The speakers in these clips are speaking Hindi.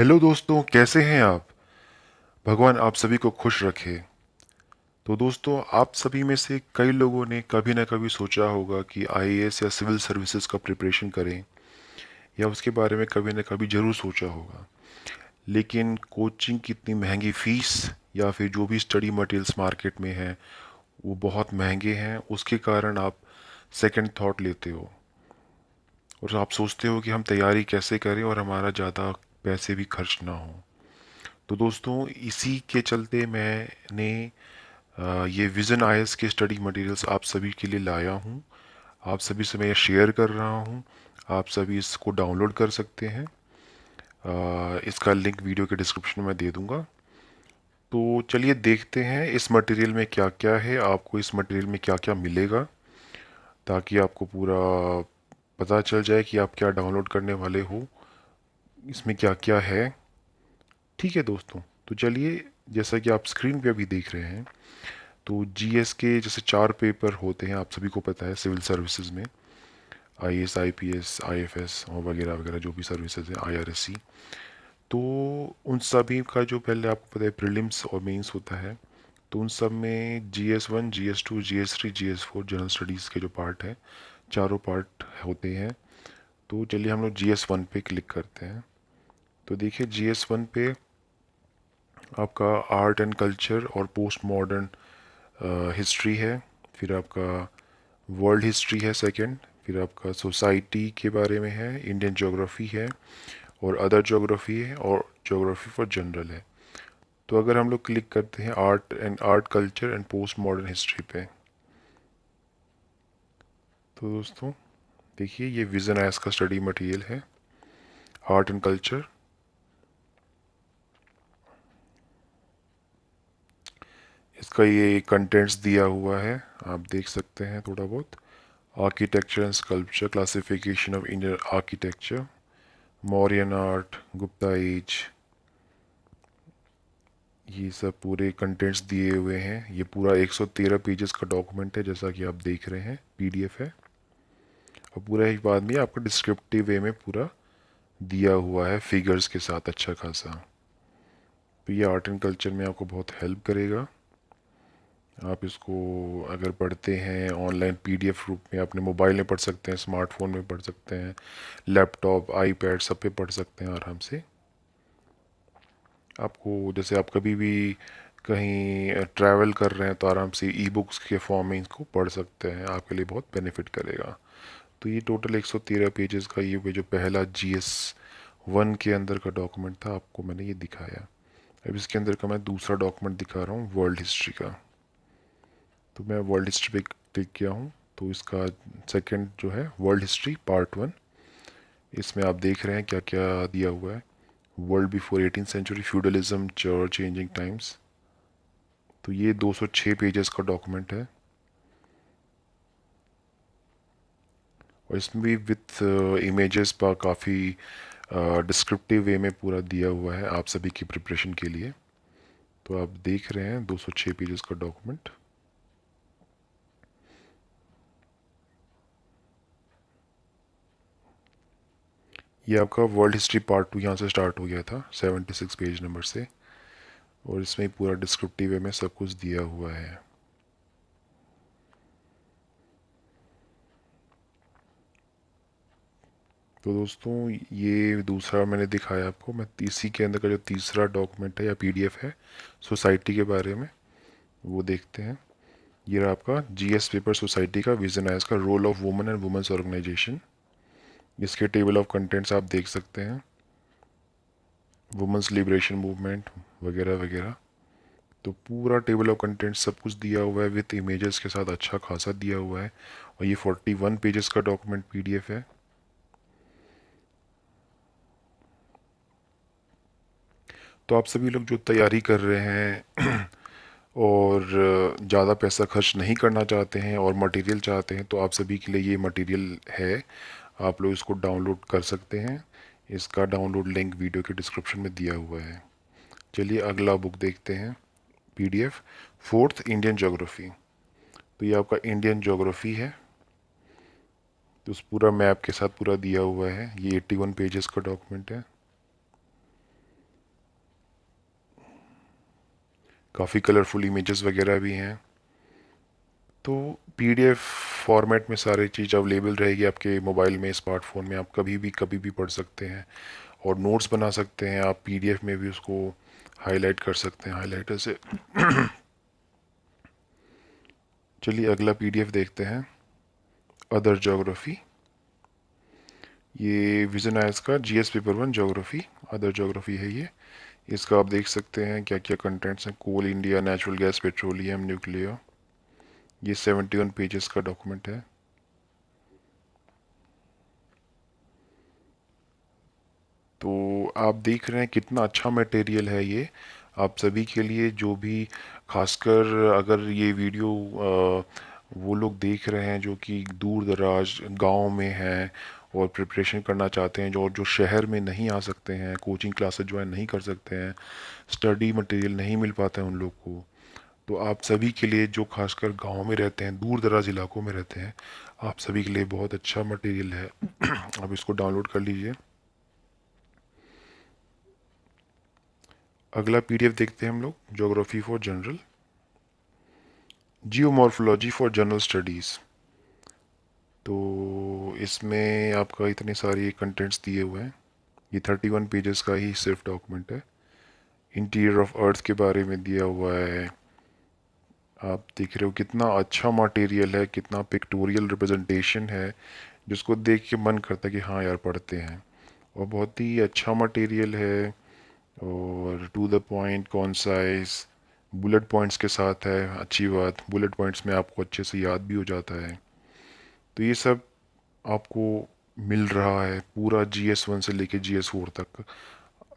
हेलो दोस्तों, कैसे हैं आप। भगवान आप सभी को खुश रखे। तो दोस्तों, आप सभी में से कई लोगों ने कभी ना कभी सोचा होगा कि आईएएस या सिविल सर्विसेज का प्रिपरेशन करें, या उसके बारे में कभी ना कभी ज़रूर सोचा होगा। लेकिन कोचिंग की इतनी महंगी फीस या फिर जो भी स्टडी मटेरियल्स मार्केट में हैं वो बहुत महंगे हैं, उसके कारण आप सेकंड थॉट लेते हो और आप सोचते हो कि हम तैयारी कैसे करें और हमारा ज़्यादा पैसे भी खर्च ना हो। तो दोस्तों, इसी के चलते मैंने ये विज़न आईएएस के स्टडी मटेरियल्स आप सभी के लिए लाया हूँ। आप सभी से मैं शेयर कर रहा हूँ। आप सभी इसको डाउनलोड कर सकते हैं। इसका लिंक वीडियो के डिस्क्रिप्शन में दे दूँगा। तो चलिए देखते हैं इस मटेरियल में क्या क्या है, आपको इस मटेरियल में क्या क्या मिलेगा, ताकि आपको पूरा पता चल जाए कि आप क्या डाउनलोड करने वाले हो, इसमें क्या क्या है। ठीक है दोस्तों, तो चलिए, जैसा कि आप स्क्रीन पे अभी देख रहे हैं, तो जीएस के जैसे 4 पेपर होते हैं, आप सभी को पता है सिविल सर्विसेज में। आईएएस, आईपीएस, आईएफएस और वगैरह वगैरह जो भी सर्विसेज हैं, आईआरएससी। तो उन सभी का जो पहले आपको पता है प्रीलिम्स और मेंस होता है, तो उन सब में GS 1, GS 2, GS 3, GS 4 general studies के जो पार्ट है, चारों पार्ट होते हैं। तो चलिए हम लोग जीएस 1 पे क्लिक करते हैं। तो देखिए जीएस 1 पे आपका आर्ट एंड कल्चर और पोस्ट मॉडर्न हिस्ट्री है। फिर आपका वर्ल्ड हिस्ट्री है सेकंड। फिर आपका सोसाइटी के बारे में है, इंडियन ज्योग्राफी है, और अदर ज्योग्राफी है, और ज्योग्राफी फॉर जनरल है। तो अगर हम लोग क्लिक करते हैं art culture and post modern history पे, तो दोस्तों देखिए ये विजन आयस का स्टडी मटेरियल है, आर्ट एंड कल्चर। इसका ये कंटेंट्स दिया हुआ है, आप देख सकते हैं थोड़ा बहुत। Architecture and sculpture, classification of Indian architecture, Mauryan art, Gupta age, ये सब पूरे कंटेंट्स दिए हुए हैं। ये पूरा 113 पेजेस का डॉक्यूमेंट है, जैसा कि आप देख रहे हैं, पीडीएफ है। और पूरा एक बाद में आपको डिस्क्रिप्टिव वे में पूरा दिया हुआ है, फिगर्स के साथ अच्छा खासा। तो ये आर्ट एंड कल्चर में आपको बहुत हेल्प करेगा। आप इसको अगर पढ़ते हैं ऑनलाइन पीडीएफ रूप में, अपने मोबाइल में पढ़ सकते हैं, स्मार्टफोन में पढ़ सकते हैं, लैपटॉप, आईपैड सब पे पढ़ सकते हैं आराम से। आपको जैसे आप कभी भी कहीं ट्रैवल कर रहे हैं तो आराम से ई बुक्स के फॉर्म में इसको पढ़ सकते हैं, आपके लिए बहुत बेनिफिट करेगा। तो ये टोटल 113 पेजेस का ये जो पहला GS 1 के अंदर का डॉक्यूमेंट था, आपको मैंने ये दिखाया। अब इसके अंदर का मैं दूसरा डॉक्यूमेंट दिखा रहा हूँ, वर्ल्ड हिस्ट्री का। तो मैं वर्ल्ड हिस्ट्री पे क्लिक किया हूँ। तो इसका सेकंड जो है वर्ल्ड हिस्ट्री पार्ट 1, इसमें आप देख रहे हैं क्या क्या दिया हुआ है। World before 18th century, feudalism, church, changing times. तो ये 206 पेजेस का डॉक्यूमेंट है, और इसमें भी विथ इमेजेस पर काफ़ी डिस्क्रिप्टिव वे में पूरा दिया हुआ है आप सभी की प्रिपरेशन के लिए। तो आप देख रहे हैं 206 पेजेस का डॉक्यूमेंट। ये आपका वर्ल्ड हिस्ट्री पार्ट 2 यहाँ से स्टार्ट हो गया था 76 पेज नंबर से, और इसमें पूरा डिस्क्रिप्टिव वे में सब कुछ दिया हुआ है। तो दोस्तों, ये दूसरा मैंने दिखाया आपको। मैं इसी के अंदर का जो तीसरा डॉक्यूमेंट है या पीडीएफ है सोसाइटी के बारे में, वो देखते हैं। ये रहा आपका जीएस पेपर सोसाइटी का विजन है, इसका role of women and women's organisation. इसके टेबल ऑफ कंटेंट्स आप देख सकते हैं, वुमेन्स लिबरेशन मूवमेंट वगैरह वगैरह। तो पूरा टेबल ऑफ कंटेंट सब कुछ दिया हुआ है विथ इमेजेस के साथ, अच्छा खासा दिया हुआ है। और ये 41 पेजेस का डॉक्यूमेंट पीडीएफ है। तो आप सभी लोग जो तैयारी कर रहे हैं और ज़्यादा पैसा खर्च नहीं करना चाहते हैं और मटेरियल चाहते हैं, तो आप सभी के लिए ये मटेरियल है। आप लोग इसको डाउनलोड कर सकते हैं। इसका डाउनलोड लिंक वीडियो के डिस्क्रिप्शन में दिया हुआ है। चलिए अगला बुक देखते हैं, पीडीएफ फोर्थ इंडियन ज्योग्राफी। तो ये आपका इंडियन ज्योग्राफी है, तो उस पूरा मैप के साथ पूरा दिया हुआ है। ये 81 पेजेस का डॉक्यूमेंट है। काफ़ी कलरफुल इमेजेस वगैरह भी हैं। तो पीडीएफ फॉर्मेट में सारी चीज़ अवेलेबल रहेगी आपके मोबाइल में, स्मार्टफोन में। आप कभी भी पढ़ सकते हैं और नोट्स बना सकते हैं। आप पीडीएफ में भी उसको हाईलाइट कर सकते हैं हाईलाइटर से। चलिए अगला पीडीएफ देखते हैं, अदर ज्योग्राफी। ये विजन आयस का GS paper 1 geography, other geography है ये। इसका आप देख सकते हैं क्या क्या कंटेंट्स हैं। Coal India, natural gas, petroleum, nuclear. ये 71 पेजेस का डॉक्यूमेंट है। तो आप देख रहे हैं कितना अच्छा मटेरियल है ये आप सभी के लिए, जो भी खासकर अगर ये वीडियो वो लोग देख रहे हैं जो कि दूर दराज गांव में हैं और प्रिपरेशन करना चाहते हैं, जो जो शहर में नहीं आ सकते हैं, कोचिंग क्लासेस ज्वाइन नहीं कर सकते हैं, स्टडी मटेरियल नहीं मिल पाता है उन लोग को। तो आप सभी के लिए जो खासकर गांव में रहते हैं, दूर दराज इलाकों में रहते हैं, आप सभी के लिए बहुत अच्छा मटेरियल है। आप इसको डाउनलोड कर लीजिए। अगला पीडीएफ देखते हैं हम लोग, geography for general, geomorphology for general studies. तो इसमें आपका इतने सारे कंटेंट्स दिए हुए हैं। ये 31 पेजेस का ही सिर्फ डॉक्यूमेंट है। इंटीरियर ऑफ अर्थ के बारे में दिया हुआ है। आप देख रहे हो कितना अच्छा मटेरियल है, कितना पिक्टोरियल रिप्रेजेंटेशन है, जिसको देख के मन करता है कि हाँ यार पढ़ते हैं। और बहुत ही अच्छा मटेरियल है और to the point, concise, bullet points के साथ है। अच्छी बात, बुलेट पॉइंट्स में आपको अच्छे से याद भी हो जाता है। तो ये सब आपको मिल रहा है पूरा, GS1 से लेके GS4 तक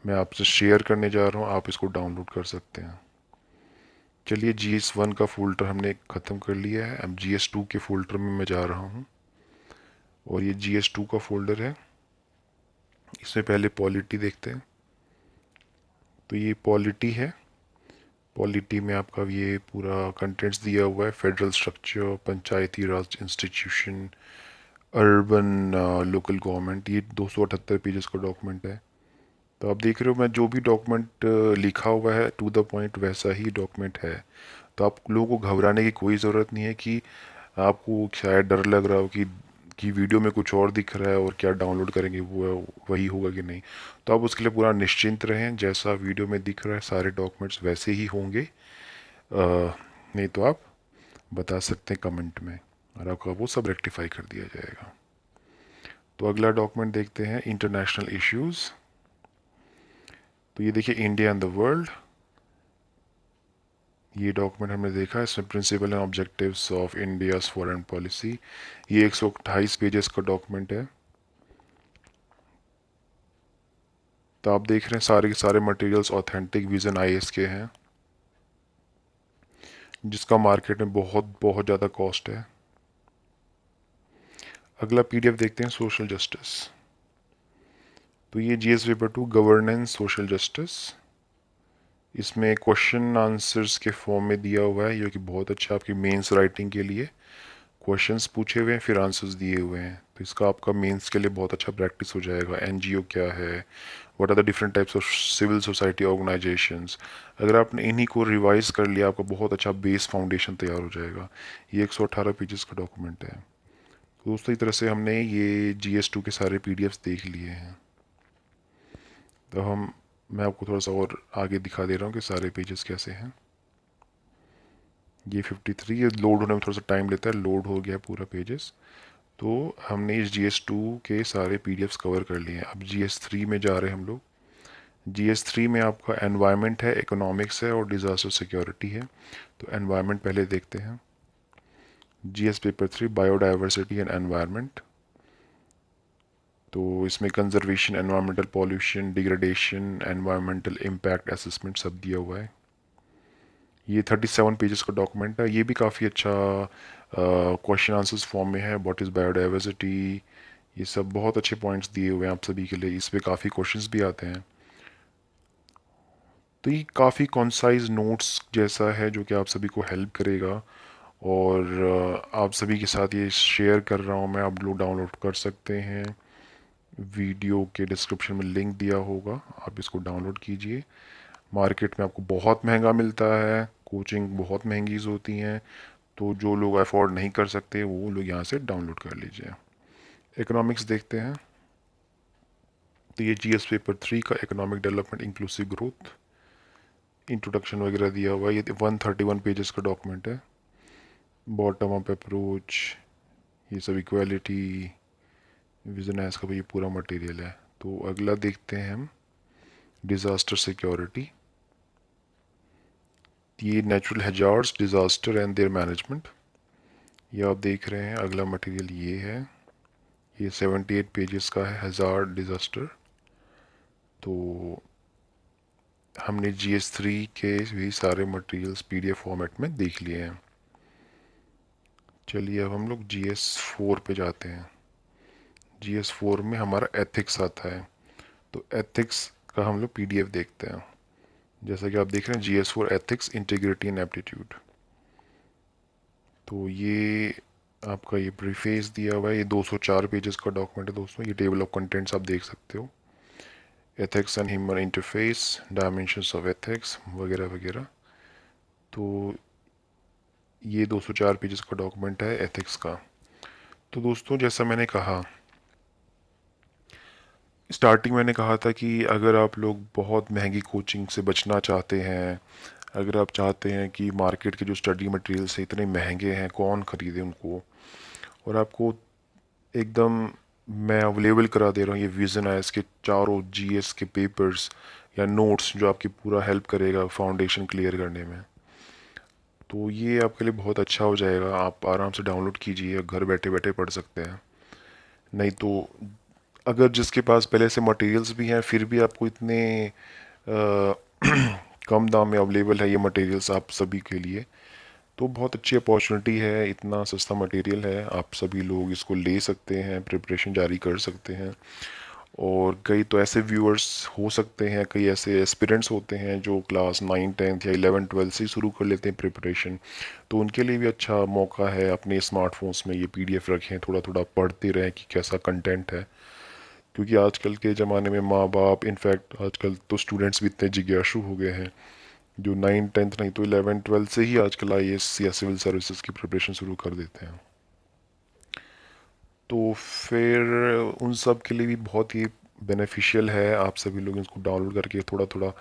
मैं आपसे शेयर करने जा रहा हूँ। आप इसको डाउनलोड कर सकते हैं। चलिए GS1 का फोल्डर हमने ख़त्म कर लिया है, अब GS2 के फोल्डर में मैं जा रहा हूँ। और ये GS2 का फोल्डर है। इसमें पहले पॉलिटी देखते हैं। तो ये पॉलिटी है। पॉलिटी में आपका ये पूरा कंटेंट्स दिया हुआ है। फेडरल स्ट्रक्चर, पंचायती राज इंस्टीट्यूशन, अर्बन लोकल गवर्नमेंट। ये 278 पेजेस का डॉक्यूमेंट है। तो आप देख रहे हो मैं जो भी डॉक्यूमेंट लिखा हुआ है टू द पॉइंट वैसा ही डॉक्यूमेंट है। तो आप लोगों को घबराने की कोई ज़रूरत नहीं है कि आपको शायद डर लग रहा हो कि वीडियो में कुछ और दिख रहा है और क्या डाउनलोड करेंगे वो वही होगा कि नहीं। तो आप उसके लिए पूरा निश्चिंत रहें, जैसा वीडियो में दिख रहा है सारे डॉक्यूमेंट्स वैसे ही होंगे। नहीं तो आप बता सकते हैं कमेंट में और आपका वो सब रेक्टिफाई कर दिया जाएगा। तो अगला डॉक्यूमेंट देखते हैं, इंटरनेशनल इश्यूज़। तो ये देखिए, इंडिया एंड द वर्ल्ड। ये डॉक्यूमेंट हमने देखा, इसमें principle and objectives of India's foreign policy. ये 128 पेजेस का डॉक्यूमेंट है। तो आप देख रहे हैं सारे के सारे मटेरियल्स ऑथेंटिक विजन आईएएस के हैं, जिसका मार्केट में बहुत बहुत ज़्यादा कॉस्ट है। अगला पीडीएफ देखते हैं, सोशल जस्टिस। तो ये GS paper 2 governance social justice. इसमें क्वेश्चन आंसर्स के फॉर्म में दिया हुआ है, जो कि बहुत अच्छा आपकी मेंस राइटिंग के लिए। क्वेश्चंस पूछे हुए हैं फिर आंसर्स दिए हुए हैं, तो इसका आपका मेंस के लिए बहुत अच्छा प्रैक्टिस हो जाएगा। एनजीओ क्या है, what are the different types of civil society organisations. अगर आपने इन्हीं को रिवाइज कर लिया, आपका बहुत अच्छा बेस फाउंडेशन तैयार हो जाएगा। ये 118 पेजेस का डॉक्यूमेंट है। तो दोस्तों इस तरह से हमने ये GS2 के सारे पीडीएफ्स देख लिए हैं। तो मैं आपको थोड़ा सा और आगे दिखा दे रहा हूँ कि सारे पेजेस कैसे हैं। ये 53, ये लोड होने में थोड़ा सा टाइम लेता है, लोड हो गया पूरा पेजेस। तो हमने इस GS2 के सारे पीडीएफ्स कवर कर लिए हैं। अब GS3 में जा रहे हैं हम लोग। GS3 में आपका एनवायरनमेंट है, इकोनॉमिक्स है और डिज़ास्टर सिक्योरिटी है। तो एनवायरनमेंट पहले देखते हैं। GS paper 3 biodiversity and environment. तो इसमें conservation, environmental pollution, degradation, environmental impact assessment सब दिया हुआ है। ये 37 पेजेस का डॉक्यूमेंट है। ये भी काफ़ी अच्छा क्वेश्चन आंसर्स फॉर्म में है। व्हाट इज़ बायोडाइवर्सिटी, ये सब बहुत अच्छे पॉइंट्स दिए हुए हैं आप सभी के लिए। इस पे काफ़ी क्वेश्चंस भी आते हैं। तो ये काफ़ी कॉन्साइज नोट्स जैसा है जो कि आप सभी को हेल्प करेगा। और आप सभी के साथ ये शेयर कर रहा हूँ मैं, आप लोग डाउनलोड कर सकते हैं। वीडियो के डिस्क्रिप्शन में लिंक दिया होगा, आप इसको डाउनलोड कीजिए। मार्केट में आपको बहुत महंगा मिलता है, कोचिंग बहुत महंगीज होती हैं, तो जो लोग अफोर्ड नहीं कर सकते वो लोग यहाँ से डाउनलोड कर लीजिए। इकोनॉमिक्स देखते हैं, तो ये जीएस पेपर 3 का economic development inclusive growth introduction वगैरह दिया हुआ है। ये 131 पेजेस का डॉक्यूमेंट है। बॉटम अप अप्रोच, ये सब इक्वालिटी, विजन एस का भी ये पूरा मटेरियल है। तो अगला देखते हैं हम डिज़ास्टर सिक्योरिटी। ये natural hazards, disaster and there management, ये आप देख रहे हैं। अगला मटेरियल ये है, ये 78 पेजेस का है, हैजार्ड डिज़ास्टर। तो हमने GS3 के भी सारे मटेरियल्स PDF फॉर्मेट में देख लिए हैं। चलिए अब हम लोग GS4 पे जाते हैं। GS4 में हमारा एथिक्स आता है, तो एथिक्स का हम लोग PDF देखते हैं। जैसा कि आप देख रहे हैं GS4 ethics, integrity and aptitude. तो ये आपका ये प्रीफेस दिया हुआ है, ये 204 पेजेस का डॉक्यूमेंट है दोस्तों। ये टेबल ऑफ कंटेंट्स आप देख सकते हो, ethics and human interface, dimensions of ethics वगैरह वगैरह। तो ये 204 पेजेस का डॉक्यूमेंट है एथिक्स का। तो दोस्तों जैसा मैंने कहा स्टार्टिंग, मैंने कहा था कि अगर आप लोग बहुत महंगी कोचिंग से बचना चाहते हैं, अगर आप चाहते हैं कि मार्केट के जो स्टडी मटेरियल्स हैं इतने महंगे हैं, कौन ख़रीदे उनको, और आपको एकदम मैं अवेलेबल करा दे रहा हूँ ये विज़न आईएएस के चारों जीएस के पेपर्स या नोट्स जो आपकी पूरा हेल्प करेगा फाउंडेशन क्लियर करने में, तो ये आपके लिए बहुत अच्छा हो जाएगा। आप आराम से डाउनलोड कीजिए, घर बैठे बैठे पढ़ सकते हैं। नहीं तो अगर जिसके पास पहले से मटेरियल्स भी हैं फिर भी आपको इतने कम दाम में अवेलेबल है ये मटेरियल्स आप सभी के लिए, तो बहुत अच्छी अपॉर्चुनिटी है। इतना सस्ता मटेरियल है, आप सभी लोग इसको ले सकते हैं, प्रिपरेशन जारी कर सकते हैं। और कई तो ऐसे व्यूअर्स हो सकते हैं, कई ऐसे एस्पिरेंट्स होते हैं जो क्लास 9, 10 या 11, 12 से शुरू कर लेते हैं प्रिपरेशन, तो उनके लिए भी अच्छा मौका है। अपने स्मार्टफोन्स में ये PDF रखें, थोड़ा थोड़ा पढ़ते रहें कि कैसा कंटेंट है, क्योंकि आजकल के ज़माने में माँ बाप, इनफैक्ट आजकल तो स्टूडेंट्स भी इतने जिज्ञासु हो गए हैं जो 9, 10 नहीं तो 11, 12 से ही आजकल IAS या सिविल सर्विसेज की प्रिपरेशन शुरू कर देते हैं। तो फिर उन सब के लिए भी बहुत ही बेनिफिशियल है। आप सभी लोग इसको डाउनलोड करके थोड़ा थोड़ा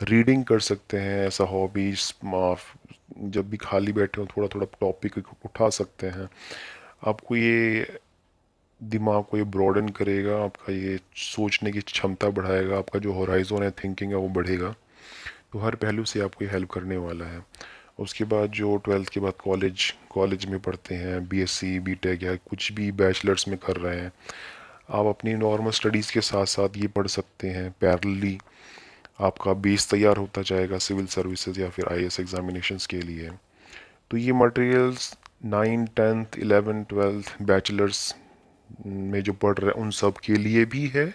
रीडिंग कर सकते हैं, ऐसा हॉबीज, जब भी खाली बैठे हो थोड़ा थोड़ा टॉपिक उठा सकते हैं। आपको ये दिमाग को ये ब्रॉडन करेगा, आपका ये सोचने की क्षमता बढ़ाएगा, आपका जो होराइजन है थिंकिंग है वो बढ़ेगा। तो हर पहलू से आपको ये हेल्प करने वाला है। उसके बाद जो 12th के बाद कॉलेज में पढ़ते हैं, BSc BTech या कुछ भी बैचलर्स में कर रहे हैं, आप अपनी नॉर्मल स्टडीज़ के साथ साथ ये पढ़ सकते हैं पैरेलली। आपका बेस तैयार होता जाएगा सिविल सर्विसेज या फिर IAS एग्जामिनेशंस के लिए। तो ये मटेरियल्स 9, 10th, 11, 12th बैचलर्स में जो पढ़ रहे हैं उन सब के लिए भी है,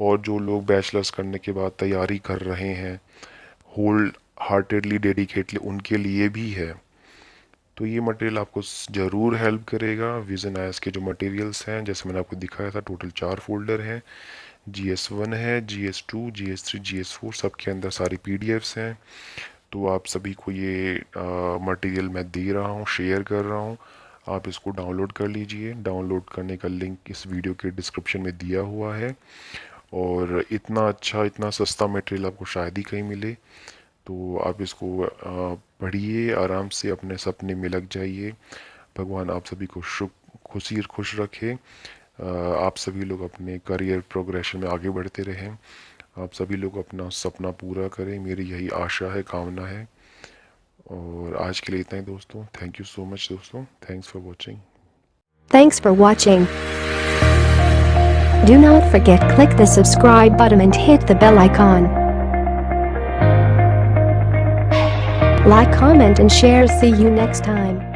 और जो लोग बैचलर्स करने के बाद तैयारी कर रहे हैं होल हार्टेडली डेडिकेटली उनके लिए भी है। तो ये मटेरियल आपको ज़रूर हेल्प करेगा। विज़न आईएएस के जो मटेरियल्स हैं जैसे मैंने आपको दिखाया था, टोटल 4 फोल्डर हैं। GS1 है, GS2, GS3, GS4, सब के अंदर सारी PDFs हैं। तो आप सभी को ये मटेरियल मैं दे रहा हूँ, शेयर कर रहा हूँ, आप इसको डाउनलोड कर लीजिए। डाउनलोड करने का लिंक इस वीडियो के डिस्क्रिप्शन में दिया हुआ है। और इतना अच्छा, इतना सस्ता मटेरियल आपको शायद ही कहीं मिले। तो आप इसको पढ़िए, आराम से अपने सपने में लग जाइए। भगवान आप सभी को खुश रखे। आप सभी लोग अपने करियर प्रोग्रेशन में आगे बढ़ते रहें, आप सभी लोग अपना सपना पूरा करें, मेरी यही आशा है, कामना है। और आज के लिए इतना ही दोस्तों। थैंक यू सो मच दोस्तों। Thanks for watching. Thanks for watching. Do not forget click the subscribe button and hit the bell icon. Like, comment and share. See you next time.